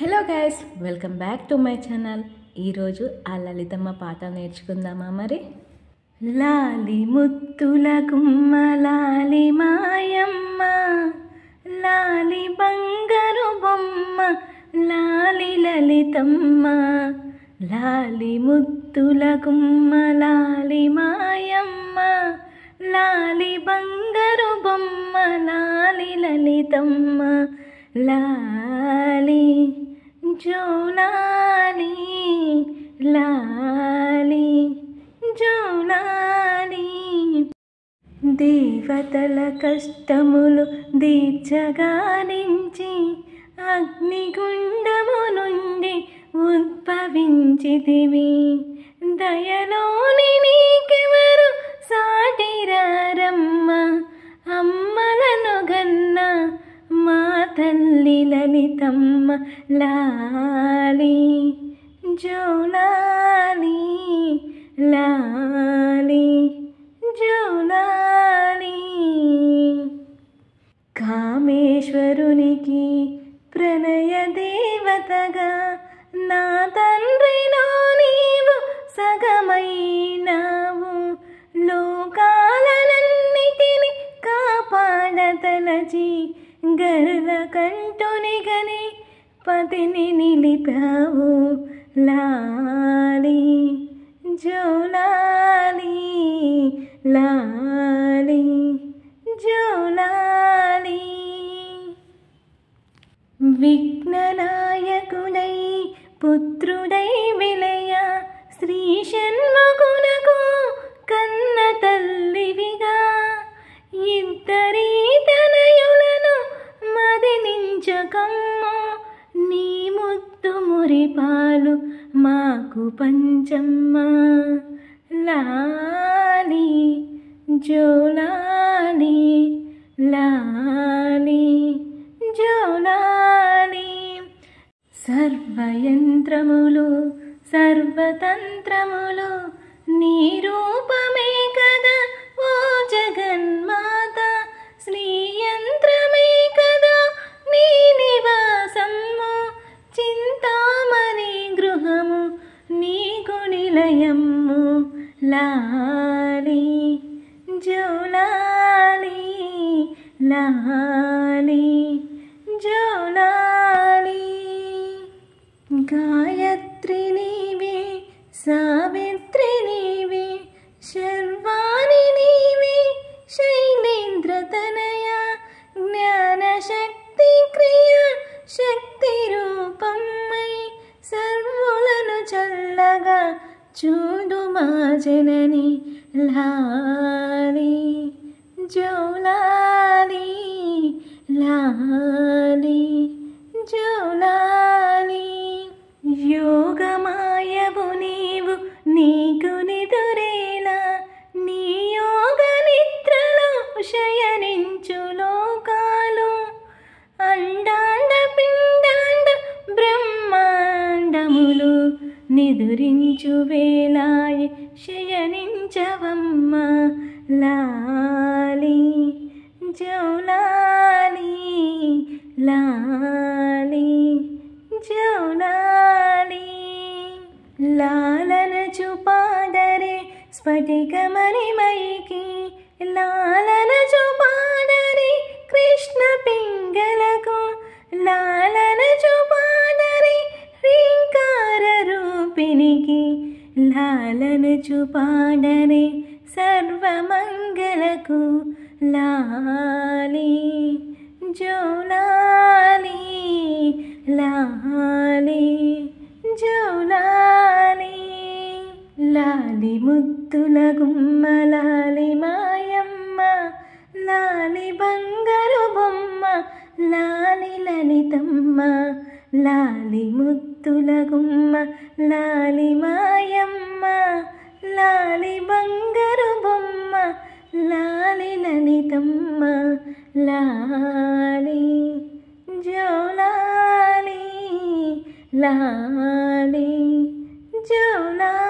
Hello guys, welcome back to my channel. ఈరోజు ఆ లలితమ్మ పాట నేర్చుకుందామా మరి? లాలి ముత్తుల గుమ్మ లాలి మాయమ్మ, లాలి బంగారు బొమ్మ లాలి లలితమ్మ. లాలి ముత్తుల గుమ్మ లాలి మాయమ్మ, లాలి బంగారు బొమ్మ లాలి లలితమ్మ. లాలి జోలాలి లాలి జోలాలి, దేవతల కష్టములు దీర్చగానించి అగ్నిగుండము నుండి ఉద్భవించితివి. దయలోని నీకెవరు సాటిరారమ్మ, అమ్మలను గన్న మా తల్లి లలితమ్మ. లాలి జోలాలి లాలి జోలాలి, కామేశ్వరునికి ప్రణయ దేవతగా నా తండ్రిలో నీవు సగమైనావు. లోకాలన్నిటిని కాపాడతలచి గరుల కంటుని గని పతిని నిలిపావు. లాలి జోలాలి లాలి జోలాలి, విఘ్ననాయకుడై పుత్రుడై విలయ శ్రీ షణ్ముఖునకు కన్న తల్లివిగా ఇద్దరి తనయులను మదిలించకమ్ము. నీ ముద్దు మురిపాలు మాకు పంచమ్మ. లాలి జోలాలి లాలి జోలాలి, సర్వయంత్రములు సర్వతంత్రములు నీ రూపమే కదా ఓ జగన్మాత. శ్రీయంత్రమే కదా నీ నివాసము, చింతామణి గృహము నీకు నిలయము. లాలి జోలాలి లాలి జోలాలి, గాయత్రి నీవే సావిత్రి నీవే శర్వాణి నీవే శైలేంద్ర తనయ, జ్ఞాన శక్తి క్రియ శక్తి రూపమ్మై సర్వులను చల్లగా చూడు మా జనని. లాలి జోలాలి లాలి జోలాలి, యోగమాయవు నీవు నీకు నిదురేలా, నీ యోగ నిద్రలో శయనించు లోకాలు. అండాండ పిండాండ బ్రహ్మాండములు నిదురించు వేళాయి శయనించవమ్మ. లాలి జోలాలి లాలి జోలాలి, లాలన చూపాడరే స్ఫటికమణిమయికి, లాలన చూపాడరే కృష్ణ పింగళకు, లాలన చూపాడరే శ్రీంకార రూపినికి, లాలన చూపాడరే సర్వమంగళకు. లాలి జోలాలి లాలి జోలాలి, లాలి ముద్దుల గుమ్మ లాలి మాయమ్మ, లాలి బంగారు బొమ్మ లాలి లలితమ్మ. లాలి ముద్దుల గుమ్మ లాలి మాయమ్మ, లాలి బంగారు బొమ్మ లాలి లలితమ్మ. లాలి జోలాలి లాలి జోలాలి.